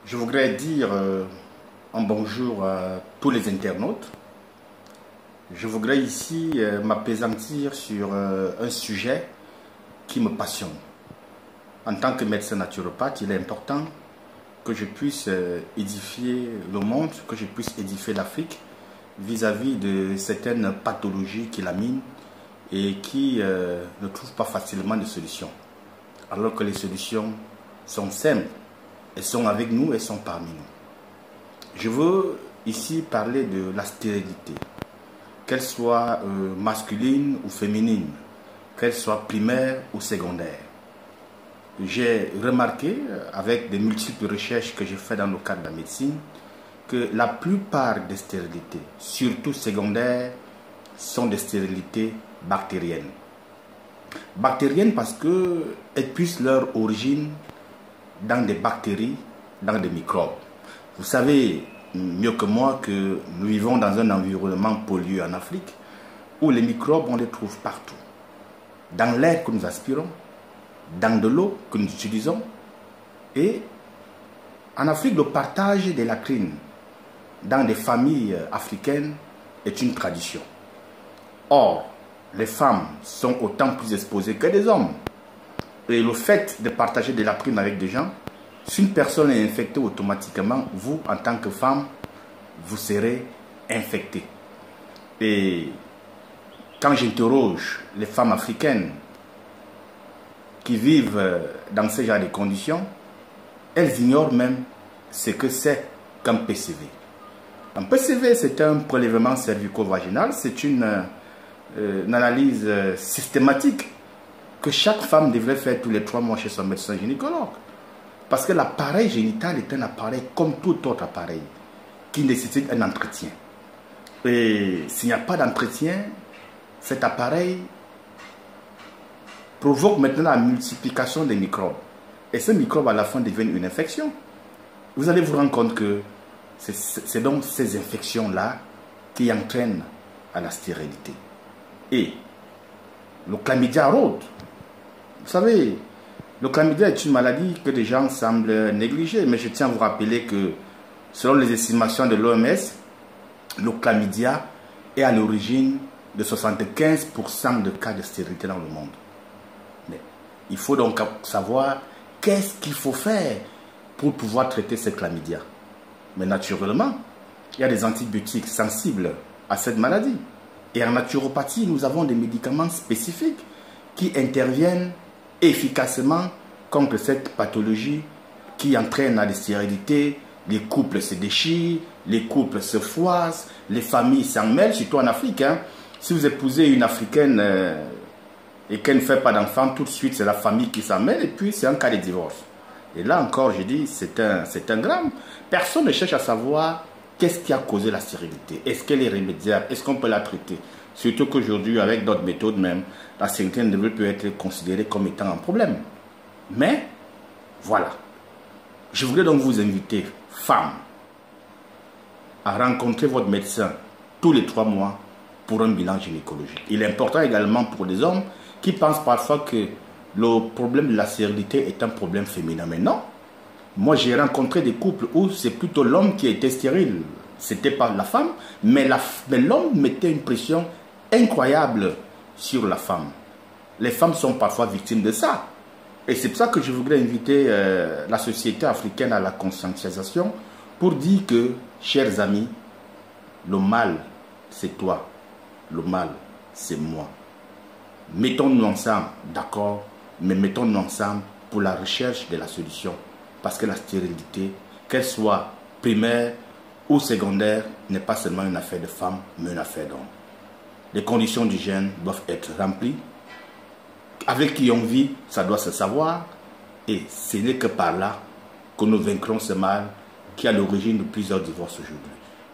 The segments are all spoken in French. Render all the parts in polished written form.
Je voudrais dire un bonjour à tous les internautes. Je voudrais ici m'appesantir sur un sujet qui me passionne. En tant que médecin naturopathe, il est important que je puisse édifier le monde, que je puisse édifier l'Afrique vis-à-vis de certaines pathologies qui la minent et qui ne trouvent pas facilement de solutions. Alors que les solutions sont simples, elles sont avec nous, elles sont parmi nous. Je veux ici parler de la stérilité, qu'elle soit masculine ou féminine, qu'elle soit primaire ou secondaire. J'ai remarqué, avec des multiples recherches que j'ai faites dans le cadre de la médecine, que la plupart des stérilités, surtout secondaires, sont des stérilités bactériennes. Bactériennes parce qu'elles puissent leur origine dans des bactéries, dans des microbes. Vous savez mieux que moi que nous vivons dans un environnement pollué en Afrique où les microbes, on les trouve partout. Dans l'air que nous aspirons, dans de l'eau que nous utilisons. Et en Afrique, le partage des latrines dans des familles africaines est une tradition. Or, les femmes sont autant plus exposées que les hommes. Et le fait de partager des latrines avec des gens, si une personne est infectée automatiquement, vous, en tant que femme, vous serez infecté. Et quand j'interroge les femmes africaines qui vivent dans ce genre de conditions, elles ignorent même ce que c'est qu'un PCV. Un PCV, c'est un prélèvement cervico-vaginal, c'est une analyse systématique que chaque femme devrait faire tous les 3 mois chez son médecin gynécologue. Parce que l'appareil génital est un appareil comme tout autre appareil qui nécessite un entretien. Et s'il n'y a pas d'entretien, cet appareil provoque maintenant la multiplication des microbes. Et ces microbes, à la fin, deviennent une infection. Vous allez vous rendre compte que c'est donc ces infections-là qui entraînent à la stérilité. Et le chlamydia rôde. Vous savez, le chlamydia est une maladie que les gens semblent négliger. Mais je tiens à vous rappeler que, selon les estimations de l'OMS, le chlamydia est à l'origine de 75% de cas de stérilité dans le monde. Mais il faut donc savoir qu'est-ce qu'il faut faire pour pouvoir traiter ce chlamydia. Mais naturellement, il y a des antibiotiques sensibles à cette maladie. Et en naturopathie, nous avons des médicaments spécifiques qui interviennent efficacement contre cette pathologie qui entraîne à la stérilité. Les couples se déchirent, les couples se froissent, les familles s'en mêlent, surtout en Afrique. Si vous épousez une Africaine et qu'elle ne fait pas d'enfant, tout de suite c'est la famille qui s'en mêle et puis c'est un cas de divorce. Et là encore, je dis, c'est un drame. Personne ne cherche à savoir qu'est-ce qui a causé la stérilité. Est-ce qu'elle est rémédiable? Est-ce qu'on peut la traiter? Surtout qu'aujourd'hui, avec d'autres méthodes même, la stérilité ne devrait plus être considérée comme étant un problème. Mais, voilà. Je voulais donc vous inviter, femmes, à rencontrer votre médecin tous les 3 mois pour un bilan gynécologique. Il est important également pour les hommes qui pensent parfois que le problème de la stérilité est un problème féminin. Mais non. Moi, j'ai rencontré des couples où c'est plutôt l'homme qui était stérile. C'était pas la femme, mais l'homme mettait une pression incroyable sur la femme. Les femmes sont parfois victimes de ça. Et c'est pour ça que je voudrais inviter la société africaine à la conscientisation pour dire que, chers amis, le mal, c'est toi. Le mal, c'est moi. Mettons-nous ensemble, d'accord, mais mettons-nous ensemble pour la recherche de la solution. Parce que la stérilité, qu'elle soit primaire ou secondaire, n'est pas seulement une affaire de femme, mais une affaire d'homme. Les conditions d'hygiène doivent être remplies. Avec qui on vit, ça doit se savoir. Et ce n'est que par là que nous vaincrons ce mal qui est à l'origine de plusieurs divorces aujourd'hui.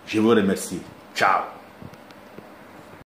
Je vous remercie. Ciao.